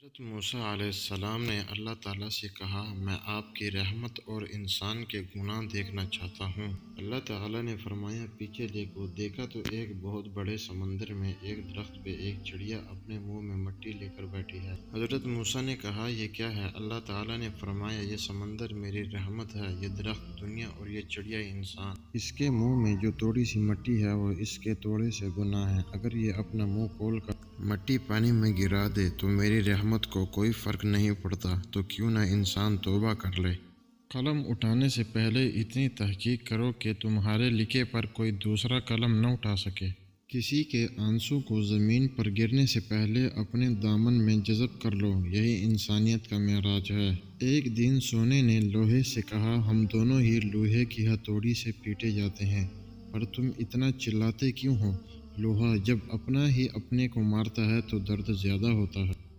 حضرت موسیٰ علیہ السلام نے اللہ تعالیٰ سے کہا، میں آپ کی رحمت اور انسان کے گناہ دیکھنا چاہتا ہوں۔ اللہ تعالیٰ نے فرمایا، پیچھے دیکھو۔ دیکھا تو ایک بہت بڑے سمندر میں ایک درخت پہ ایک چڑیا اپنے منہ میں مٹی لے کر بیٹھی ہے۔ حضرت موسیٰ نے کہا، یہ کیا ہے؟ اللہ تعالیٰ نے فرمایا، یہ سمندر میری رحمت ہے، یہ درخت دنیا اور یہ چڑیا انسان۔ اس کے منہ میں جو تھوڑی سی مٹی ہے وہ اس کے تھوڑے سے گناہ ہے۔ اگر یہ اپنا منہ کھول کر مٹی پانی میں گرا دے تو میری رحمت کو کوئی فرق نہیں پڑتا، تو کیوں نہ انسان توبہ کر لے۔ قلم اٹھانے سے پہلے اتنی تحقیق کرو کہ تمہارے لکھے پر کوئی دوسرا قلم نہ اٹھا سکے۔ کسی کے آنسو کو زمین پر گرنے سے پہلے اپنے دامن میں جذب کر لو، یہی انسانیت کا معراج ہے۔ ایک دن سونے نے لوہے سے کہا، ہم دونوں ہی لوہے کی ہتھوڑی سے پیٹے جاتے ہیں، پر تم اتنا چلاتے کیوں ہو؟ لوہا جب اپنا ہی اپنے کو مارتا ہے تو درد زیادہ ہوتا ہے۔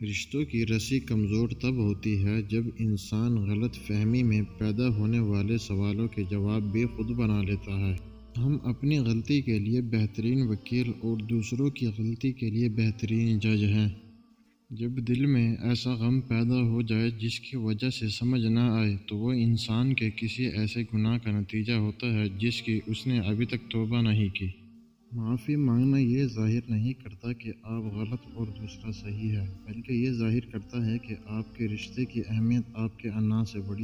رشتوں کی رسی کمزور تب ہوتی ہے جب انسان غلط فہمی میں پیدا ہونے والے سوالوں کے جواب بھی خود بنا لیتا ہے۔ ہم اپنی غلطی کے لیے بہترین وکیل اور دوسروں کی غلطی کے لیے بہترین جج ہیں۔ جب دل میں ایسا غم پیدا ہو جائے جس کی وجہ سے سمجھ نہ آئے تو وہ انسان کے کسی ایسے گناہ کا نتیجہ ہوتا ہے جس کی اس نے ابھی تک توبہ نہیں کی۔ معافی مانگنا یہ ظاہر نہیں کرتا کہ آپ غلط اور دوسرا صحیح ہے، بلکہ یہ ظاہر کرتا ہے کہ آپ کے رشتے کی اہمیت آپ کے انا سے بڑی ہے۔